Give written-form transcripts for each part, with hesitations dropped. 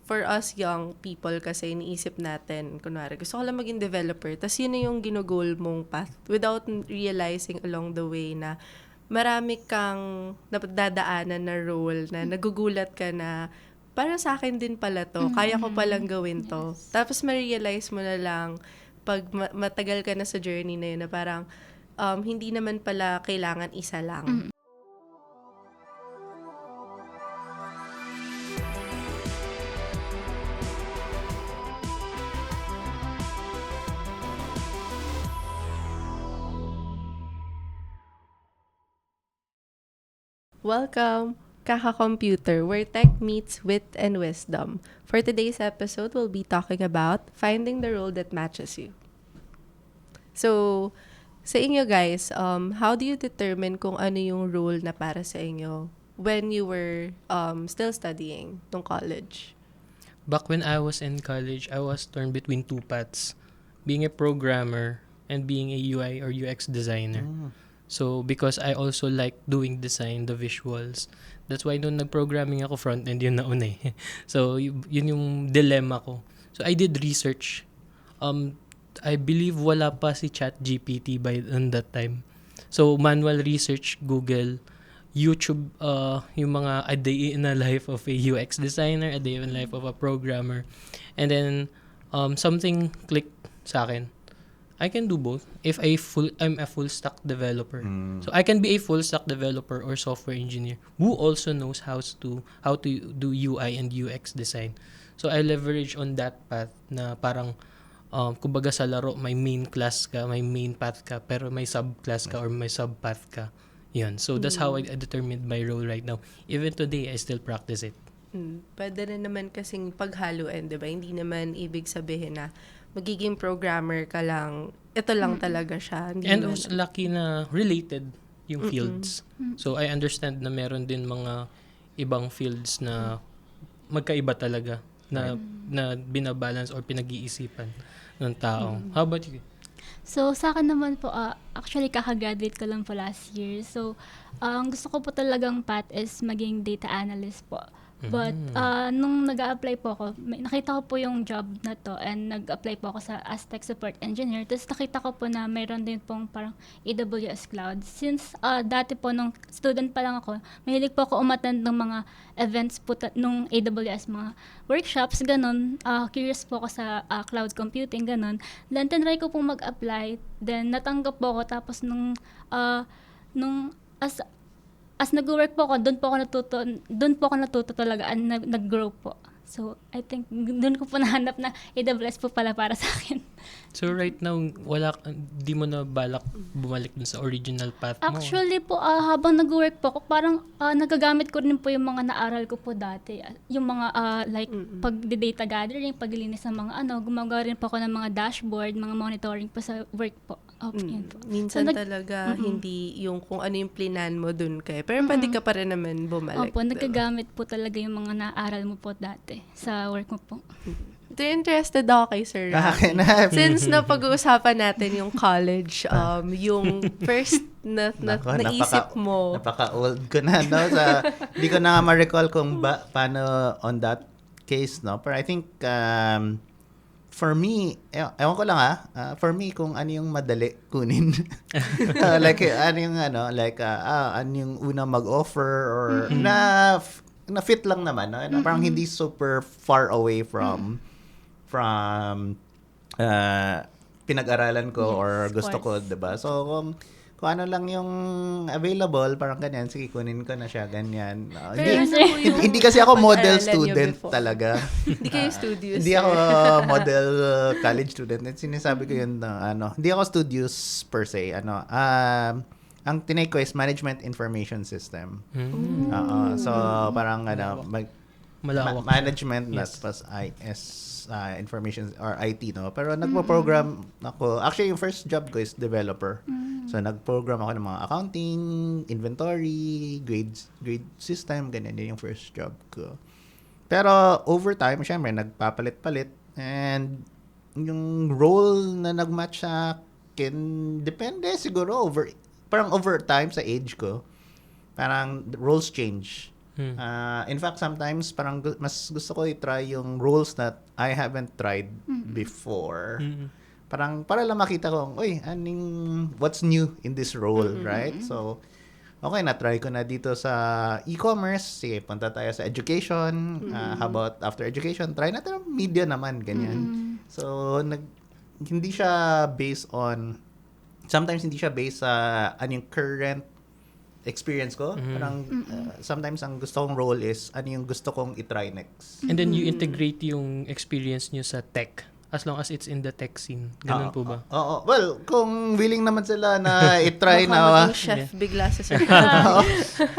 for us young people kasi iniisip natin, kunwari, gusto ko lang maging developer, tas yun na yung ginugol mong path without realizing along the way na marami kang dadaanan na role na nagugulat ka na para sa akin din pala to, kaya ko palang gawin to. Tapos ma-realize mo na lang pag matagal ka na sa journey na yun na parang hindi naman pala kailangan isa lang. Welcome, Kaka-Computer, where tech meets wit and wisdom. For today's episode, we'll be talking about finding the role that matches you. So, sa inyo guys, how do you determine kung ano yung role na para sa inyo when you were still studying nung college? Back when I was in college, I was torn between two paths, being a programmer and being a UI or UX designer. So, because I also like doing design, the visuals, that's why nung nag-programming ako front-end, yun nauna eh. So, yun yung dilemma ko. So, I did research. I believe wala pa si ChatGPT by on that time. So, manual research, Google, YouTube, yung mga a day in a life of a UX designer, a day in a life of a programmer. And then, something clicked sa akin. I can do both if I'm a full stack developer. So I can be a full stack developer or software engineer who also knows how to do UI and UX design. So I leverage on that path na parang kumbaga sa laro may main class ka, may main path ka, pero may subclass ka or may subpath ka. Yun. So that's how I determined my role right now. Even today, I still practice it. Pwede rin naman kasing paghaluan, di ba? Hindi naman ibig sabihin na magiging programmer ka lang, ito lang talaga siya. Hindi And naman. also lucky na related yung fields. So I understand na meron din mga ibang fields na magkaiba talaga na binabalance or pinag-iisipan ng tao. How about you? So, sa akin naman po, actually, kakagraduate ko lang po last year. So, ang gusto ko po talagang path is maging data analyst po. But, nung nag-a-apply po ako, nakita ko po yung job na to and nag-apply po ako sa as tech support engineer. Tapos nakita ko po na mayroon din pong parang AWS Cloud. Since dati po, nung student pa lang ako, mahilig po ako umattend ng mga events po nung AWS, mga workshops, ganun. Curious po ako sa cloud computing, ganun. Then, tinry ko pong mag-apply. Then, natanggap po ako. Tapos, nung as nag-work po ako, doon po ako natuto talaga and nag-grow po. So, I think doon ko po nahanap na AWS po pala para sa akin. So right now, di mo na balak bumalik dun sa original path mo? Actually po, habang nag-work po ako, parang nagagamit ko rin po yung mga naaral ko po dati. Yung mga like pag-data gathering, paglilinis ng mga gumagawa rin po ako ng mga dashboard, mga monitoring po sa work po. Yun po. Minsan so, talaga hindi yung kung ano yung plinan mo dun kayo. Pero pwede ka pa rin naman bumalik. Opo, nagagamit po talaga yung mga naaral mo po dati sa work mo po. Interested ako kay Sir Rafi. Since napag-uusapan natin yung college, yung first naisip mo. Napaka-old ko na, no? Hindi ko na ma-recall kung paano on that case, no? But I think, for me, ewan ko lang for me, kung ano yung madali kunin. Like, ano yung una mag-offer or na fit lang naman, no? Parang hindi super far away from pinag-aralan ko or gusto ko, diba? So, kung ano lang yung available, parang ganyan, sige, kunin ko na siya, ganyan. Hindi kasi ako model student talaga. Hindi kayo studious. Hindi ako model college student. Sinasabi ko yun, hindi ako studious per se. Ang tinake ko is Management Information System. So, parang management, tapos IS, information or IT, no? Pero nagpo-program ako. Actually, yung first job ko is developer. So, nag-program ako ng mga accounting, inventory, grade system, ganyan. Yun yung first job ko. Pero, over time, syempre, nagpapalit-palit. And, yung role na nag-match sa akin, depende siguro parang over time sa age ko, parang roles change. In fact, sometimes parang mas gusto ko i-try yung roles that I haven't tried before. Parang para lang makita ko, uy, what's new in this role, right? So, okay, na-try ko na dito sa e-commerce. Sige, punta tayo sa education. How about after education? Try natin ang media naman, ganyan. So, hindi siya based on, sometimes hindi siya based sa ano yung current experience ko. Parang sometimes ang gusto kong role is ano yung gusto kong i-try next. And then you integrate yung experience nyo sa tech as long as it's in the tech scene. Ganun po ba? Oo. Well, kung willing naman sila na i-try Baka na... maging chef bigla sa Sir Oo.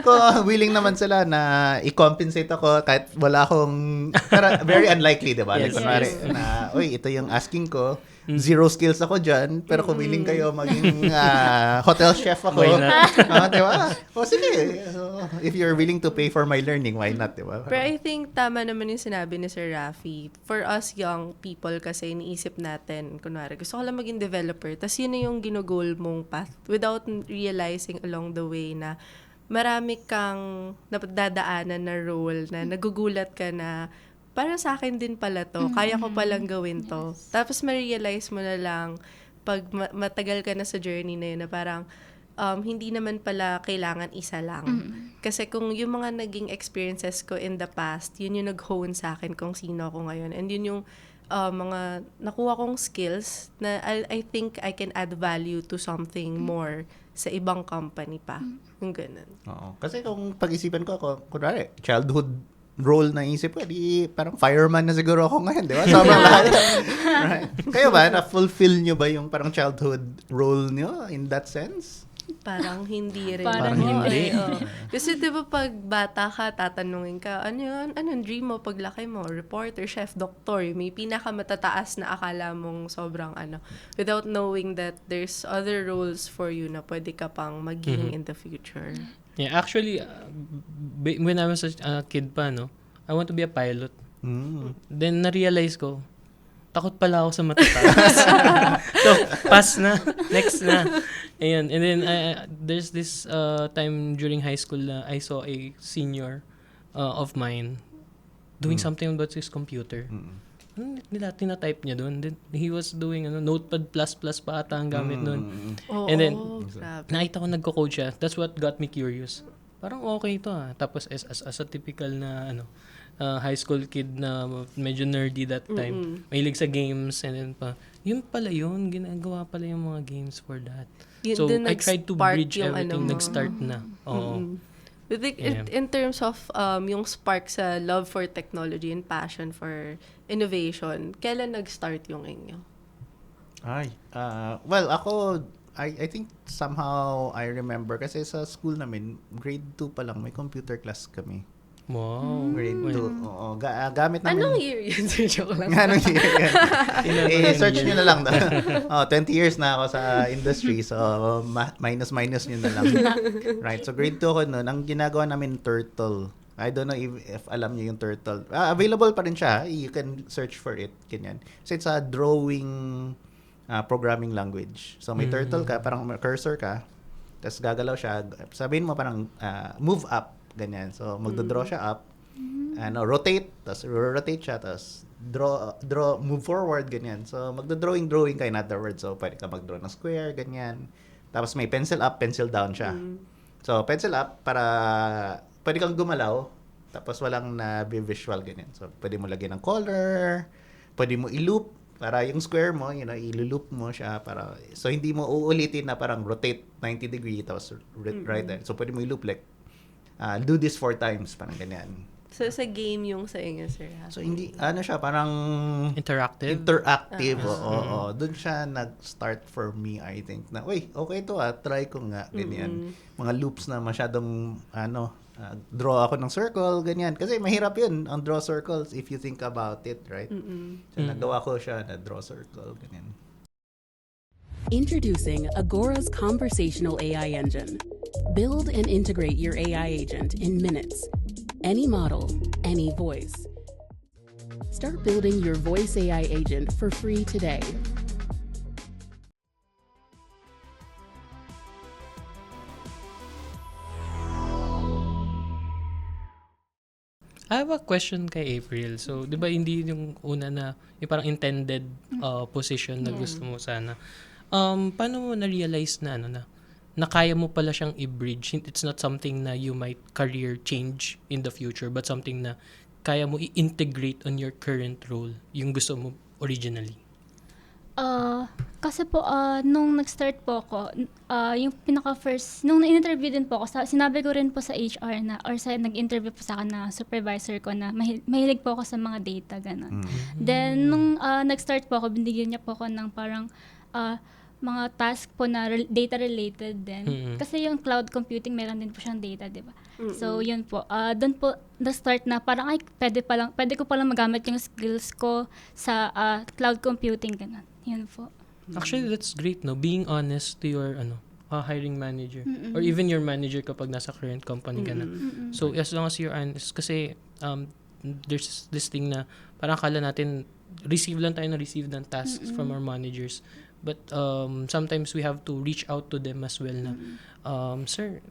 Kung willing naman sila na i-compensate ako kahit wala akong... Pero very unlikely, di ba? Yes. Like, kunwari, na, uy, ito yung asking ko. Zero skills ako dyan, pero kung willing kayo maging hotel chef ako. Why not? Di ba? O sige. So, if you're willing to pay for my learning, why not, di ba? Pero I think tama naman yung sinabi ni Sir Rafi. For us young people kasi iniisip natin, kunwari, gusto ko lang maging developer, tas yun na yung ginugol mong path without realizing along the way na marami kang dadaanan na role na nagugulat ka na para sa akin din pala to, kaya ko palang gawin to. Tapos ma-realize mo na lang pag matagal ka na sa journey na yun na parang hindi naman pala kailangan isa lang. Kasi kung yung mga naging experiences ko in the past, yun yung nag-hone sa akin kung sino ako ngayon. And yun yung mga nakuha kong skills na I think I can add value to something more sa ibang company pa. Yung ganun. Oo. Kasi kung pag-isipan ko ako, kunwari, childhood role na isip ko, di parang fireman na siguro ako ngayon, di ba? Sobrang lahat. Right? Kayo ba, na-fulfill nyo ba yung parang childhood role nyo in that sense? Parang hindi rin. Parang hindi. Oo. Kasi di ba pag bata ka, tatanungin ka, ano yun? Anong dream mo paglaki mo? Reporter, chef, doktor. May pinakamatataas na akala mong sobrang without knowing that there's other roles for you na pwede ka pang maging in the future. Yeah, actually, when I was a kid pa, no, I want to be a pilot. Then, na-realize ko, takot pala ako sa matataas. So, pass na. Next na. Ayun. And then, there's this time during high school na I saw a senior of mine doing something about his computer. Nila tinatype niya doon. Then, he was doing Notepad++ pa ata ang gamit doon. Oo, And then, grabe. nakita ko nagko-code siya. That's what got me curious. Parang okay ito Tapos as a typical na high school kid na medyo nerdy that time. Mahilig sa games and then yun pala yun. Ginagawa pala yung mga games for that. Yun So, din I tried to nag-spark bridge yung everything. mo. Nag-start na. Oo. I think Yeah. in terms of yung spark sa love for technology and passion for innovation, kailan nag-start yung inyo? Well, ako, I think somehow I remember kasi sa school namin, grade 2 pa lang, may computer class kami. Wow. Grade 2. Oo. Gamit namin. Anong year yun? Joke lang. Anong year yan? Search nyo na lang. 20 years na ako sa industry. So, minus nyo na lang. Right. So, grade 2 ako noon. Ang ginagawa namin, Turtle. I don't know if alam niyo yung Turtle. Available pa rin siya. You can search for it. Ganyan. So, it's a drawing programming language. So, may Turtle ka. Parang cursor ka. Tapos, gagalaw siya. Sabihin mo parang move up. Ganyan. So, magdodraw siya up. Rotate. Tapos, rotate siya. Tapos, draw, move forward. Ganyan. So, magdodrawing ka in other words. So, pwede ka magdraw ng square. Ganyan. Tapos, may pencil up, pencil down siya. So, pencil up para pwede kang gumalaw. Tapos, walang na-visual. Ganyan. So, pwede mo lagyan ng color. Pwede mo i-loop. Para yung square mo, i-loop mo siya. So, hindi mo uulitin na parang rotate 90 degree. Tapos, right there. So, pwede mo i-loop like do this 4 times, parang ganyan. So, sa game yung sa inyo, sir? So, hindi, siya, parang Interactive. Oo. Doon siya nag-start for me, I think, na, okay to try ko nga, ganyan. Mga loops na masyadong, draw ako ng circle, ganyan. Kasi mahirap yun, ang draw circles, if you think about it, right? So, nagawa ko siya na draw circle, ganyan. Introducing Agora's conversational AI engine. Build and integrate your AI agent in minutes. Any model, any voice. Start building your voice AI agent for free today. have a question kay April. So, di ba hindi yung una na, yung parang intended position na gusto mo sana. Paano mo na-realize na, na kaya mo pala siyang i-bridge? It's not something na you might career change in the future, but something na kaya mo i-integrate on your current role, yung gusto mo originally. Kasi po, nung nag-start po ako, yung pinaka-first, nung na-interview din po ako, sinabi ko rin po sa HR na, or sa nag-interview po sa akin na supervisor ko na mahilig po ako sa mga data, gano'n. Then, nung nag-start po ako, binigyan niya po ako ng parang mga task po na data-related din. Kasi yung cloud computing, meron din po siyang data, di ba? So, yun po. Doon po, na-start na parang, pwede ko palang magamit yung skills ko sa cloud computing, gano'n. Yun po. Actually, that's great, no? Being honest to your hiring manager or even your manager kapag nasa current company ka na. So, as long as you're honest, kasi there's this thing na parang akala natin receive ng tasks from our managers. But sometimes we have to reach out to them as well na, sir,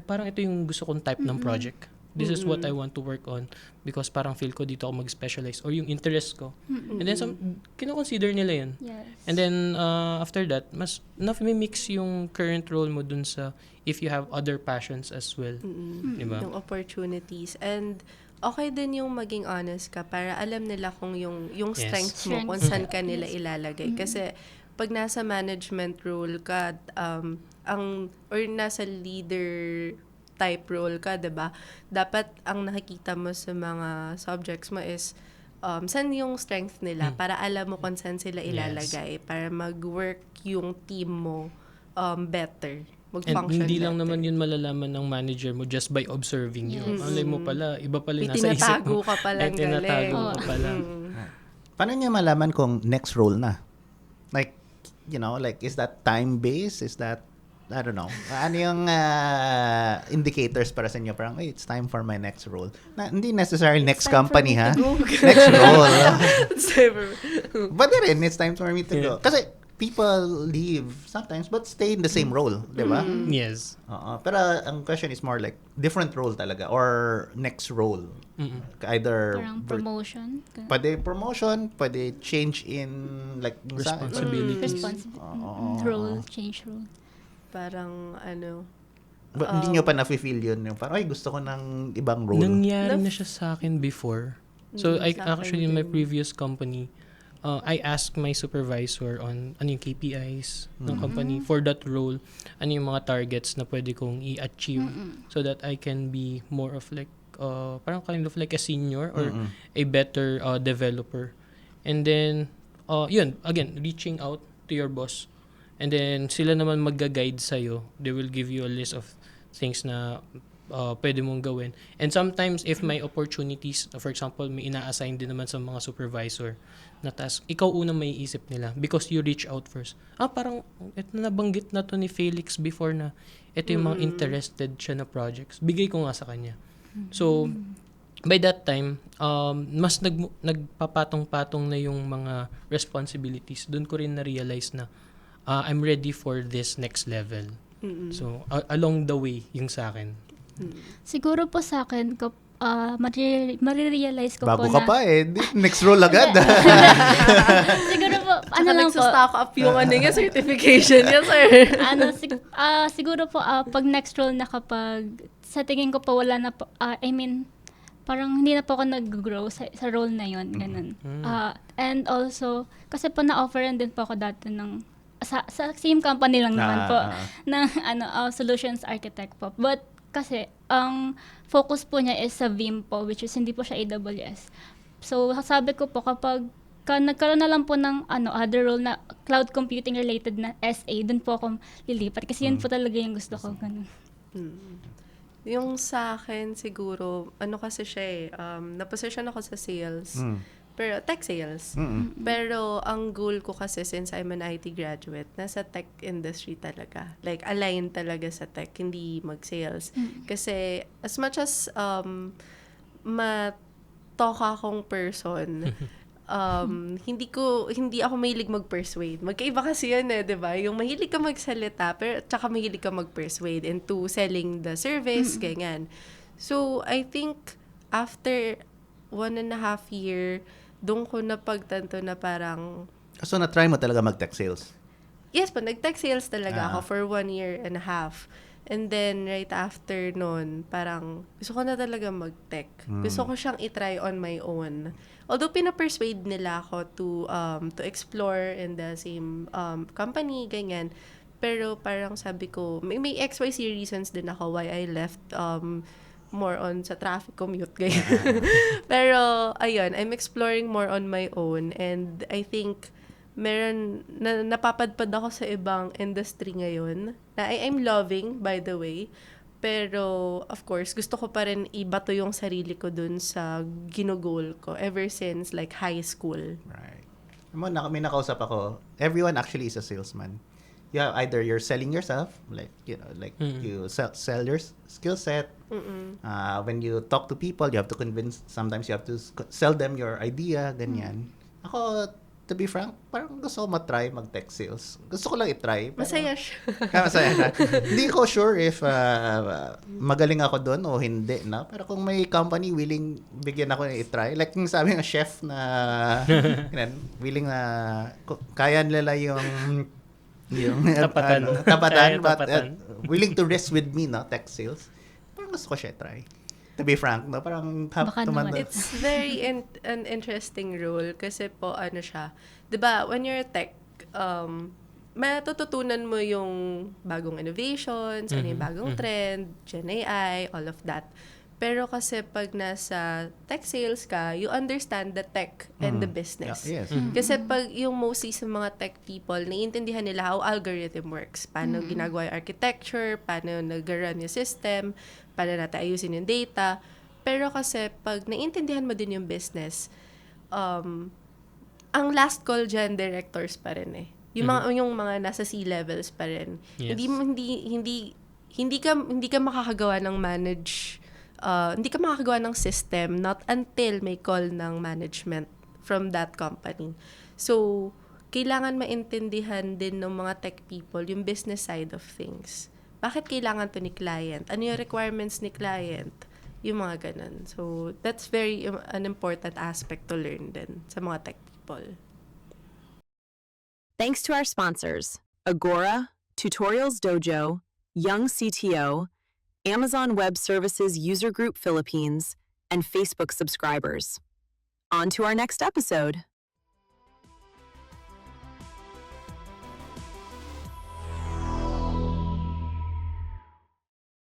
parang ito yung gusto kong type ng project. This is what I want to work on because parang feel ko dito ako mag-specialize or yung interest ko. And then kino-consider nila yun. Yes. And then after that, mas may mix yung current role mo dun sa if you have other passions as well. Diba? Yung opportunities. And okay din yung maging honest ka para alam nila kung yung strengths mo, kung saan ka nila ilalagay. Kasi pag nasa management role ka, or nasa leader type role ka, 'di ba? Dapat ang nakikita mo sa mga subjects mo is saan yung strength nila para alam mo kung saan sila ilalagay para mag-work yung team mo better. And Mag-function hindi lang better. naman yun malalaman ng manager mo just by observing you. Yes. Alay mo pala, iba pala yung May nasa isip tinatago mo. ka palang May tinatago galing. ka pala. Paano niya malaman kung next role na? Like, like, is that time-based? Is that, I don't know. Ano yung indicators para sa inyo? Parang, it's time for my next role. Hindi necessarily next company, ha? Next role. But rin, it's time for me to go. Kasi people leave sometimes but stay in the same role, di ba? Yes. Pero ang question is more like different role talaga or next role. Either Parang promotion. pwede promotion, pwede change in like Responsibilities. Role, change role. Parang But hindi nyo pa na-feel yun. Yung parang, gusto ko ng ibang role. Nangyari na siya sa akin before. So, Sa akin actually, in my din. previous company, I asked my supervisor on ano yung KPIs ng company for that role, ano yung mga targets na pwede kong i-achieve so that I can be more of like, parang kind of like a senior or a better developer. And then, yun, again, reaching out to your boss. And then, sila naman magga-guide sa'yo. They will give you a list of things na pwede mong gawin. And sometimes, if may opportunities, for example, may ina-assign din naman sa mga supervisor na task, ikaw unang may isip nila because you reach out first. Parang, ito nabanggit na to ni Felix before na ito yung mga interested siya na projects. Bigay ko nga sa kanya. So, by that time, mas nagpapatong-patong na yung mga responsibilities. Doon ko rin na-realize na I'm ready for this next level. So, along the way, yung sa akin. Siguro po sa akin, marirealize ko Bago po ka pa next role agad. Siguro po, Ano lang po? Nagsa-stock up yung certification. Yes, sir. Siguro po, pag next role na kapag, sa tingin ko po wala na po, parang hindi na po ako nag-grow sa role na yun. Ganun. And also, kasi po na-offeran din po ako dati ng, sa same company lang naman po, ng solutions architect po. But, kasi, ang focus po niya is sa Vim po, which is hindi po siya AWS. So, sabi ko po, kapag nagkaroon na lang po ng other role na cloud computing related na SA, dun po ako lilipat. Kasi yun po talaga yung gusto ko. Ganun. Yung sa akin, siguro, kasi siya na-position ako sa sales. Pero, tech sales. Pero, ang goal ko kasi, since I'm an IT graduate, nasa tech industry talaga. Like, aligned talaga sa tech, hindi mag-sales. Kasi, as much as matoka akong person, hindi ako mahilig mag-persuade. Magkaiba kasi yan 'di ba? Yung mahilig ka magsalita, pero tsaka mahilig ka mag-persuade into selling the service, ganyan. So, I think, after 1.5 year, doon ko napagtanto na parang, So, na-try mo talaga mag-tech sales? yes po, nag-tech sales talaga ako Ah. for 1.5 years. And then, right after nun, parang gusto ko na talaga mag-tech. Gusto ko siyang itry on my own. Although, pinapersuade nila ako to explore in the same company, ganyan. Pero parang sabi ko, may XYZ reasons din ako why I left more on sa traffic commute, ganyan. Pero, ayun, I'm exploring more on my own. And I think, napapadpad ako sa ibang industry ngayon na I'm loving, by the way. Pero, of course, gusto ko pa rin ibato yung sarili ko dun sa ginugol ko ever since like high school. Right. May nakausap ako. Everyone actually is a salesman. Yeah, either you're selling yourself, like you sell your skill set. When you talk to people, you have to convince. Sometimes you have to sell them your idea, ganyan. Ako, to be frank, parang gusto ko matry mag-tech sales. Gusto ko lang itry. Masaya siya. Masaya siya. Hindi ko sure if magaling ako doon o hindi, na. Pero kung may company willing bigyan ako i-try, like yung sabi ng chef na willing na kaya nila yung Tapatan. tapatan, Kaya but tapatan. willing to risk with me, no, tech sales. Parang gusto ko siya try. To be frank, no, parang Baka naman. It's very an interesting role kasi po ano siya, 'di ba, when you're a tech, matututunan mo yung bagong innovations, ano yung bagong trend, Gen AI, all of that. Pero kasi pag nasa tech sales ka, you understand the tech and the business. Yes. Kasi pag yung mostly sa mga tech people, naiintindihan nila how algorithm works. Paano ginagawa yung architecture, paano nag-run yung system, paano natin ayusin yung data. Pero kasi pag naiintindihan mo din yung business, ang last call dyan, directors pa rin eh. Yung mga nasa C-levels pa rin. Yes. Hindi ka makakagawa ng hindi ka makakagawa ng system not until may call ng management from that company. So, kailangan maintindihan din ng mga tech people yung business side of things. Bakit kailangan to ni client? Ano yung requirements ni client? Yung mga ganun. So, that's very an important aspect to learn din sa mga tech people. Thanks to our sponsors, Agora, Tutorials Dojo, Young CTO, Amazon Web Services User Group Philippines, and Facebook subscribers. On to our next episode.